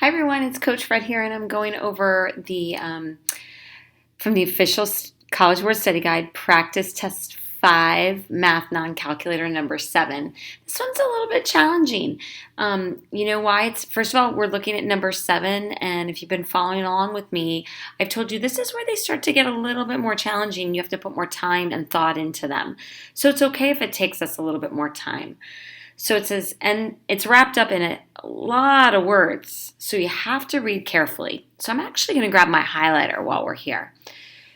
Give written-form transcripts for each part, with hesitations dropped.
Hi everyone, it's Coach Fred here, and I'm going over the from the official College Board Study Guide, Practice Test 5, Math Non-Calculator number 7. This one's a little bit challenging. You know why? It's first of all, we're looking at number 7, and if you've been following along with me, I've told you this is where they start to get a little bit more challenging. You have to put more time and thought into them. So it's okay if it takes us a little bit more time. So it says, and it's wrapped up in a lot of words, so you have to read carefully. So I'm actually going to grab my highlighter while we're here.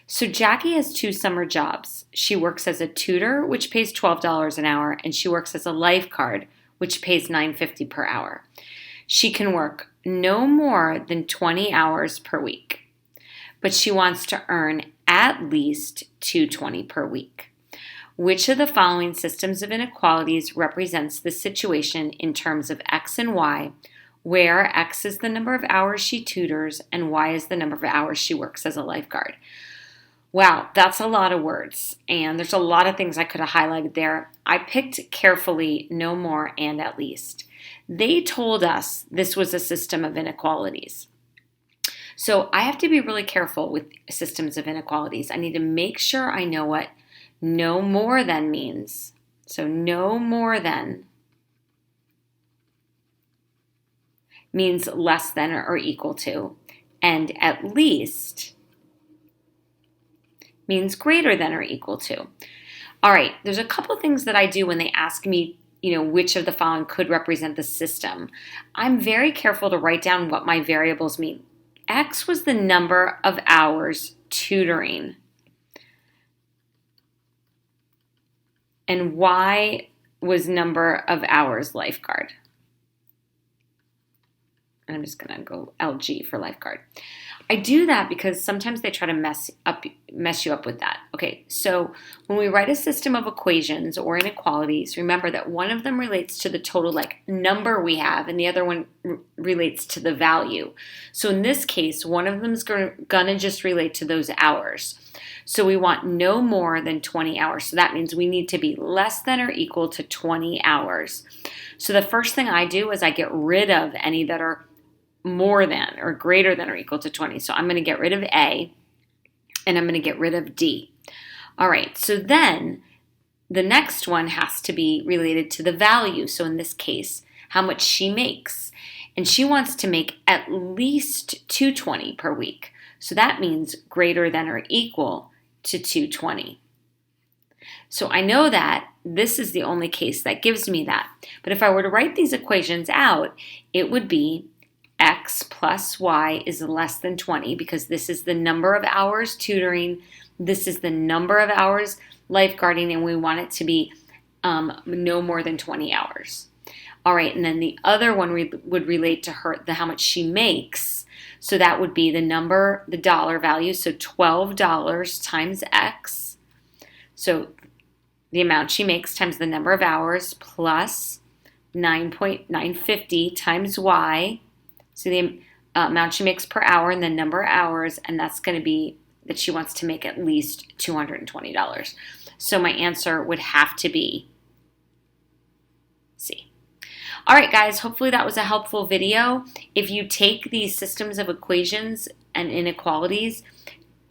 So Jackie has 2 summer jobs. She works as a tutor, which pays $12 an hour, and she works as a lifeguard, which pays $9.50 per hour. She can work no more than 20 hours per week, but she wants to earn at least $220 per week. Which of the following systems of inequalities represents this situation in terms of X and Y, where X is the number of hours she tutors and Y is the number of hours she works as a lifeguard? Wow, that's a lot of words, and there's a lot of things I could have highlighted there. I picked carefully no more and at least. They told us this was a system of inequalities. So I have to be really careful with systems of inequalities. I need to make sure I know what no more than means. So no more than means less than or equal to, and at least means greater than or equal to. All right, there's a couple things that I do when they ask me, which of the following could represent the system. I'm very careful to write down what my variables mean. X was the number of hours tutoring, and Y was number of hours lifeguard. And I'm just going to go LG for lifeguard. I do that because sometimes they try to mess you up with that. Okay, so when we write a system of equations or inequalities, remember that one of them relates to the total number we have, and the other one relates to the value. So in this case, one of them is going to just relate to those hours. So we want no more than 20 hours. So that means we need to be less than or equal to 20 hours. So the first thing I do is I get rid of any that are more than or greater than or equal to 20. So I'm going to get rid of A, and I'm going to get rid of D. All right, so then the next one has to be related to the value. So in this case, how much she makes. And she wants to make at least $220 per week. So that means greater than or equal to $220. So I know that this is the only case that gives me that. But if I were to write these equations out, it would be X plus Y is less than 20 because this is the number of hours tutoring, this is the number of hours lifeguarding, and we want it to be no more than 20 hours. All right, and then the other one would relate to how much she makes. So that would be the dollar value, so $12 times X. So the amount she makes times the number of hours plus 9.950 times Y. So the amount she makes per hour and the number of hours, and that's going to be that she wants to make at least $220. So my answer would have to be C. All right, guys, hopefully that was a helpful video. If you take these systems of equations and inequalities,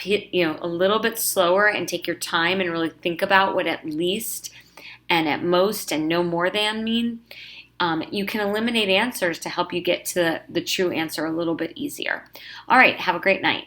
a little bit slower and take your time and really think about what at least and at most and no more than mean, you can eliminate answers to help you get to the true answer a little bit easier. All right, have a great night.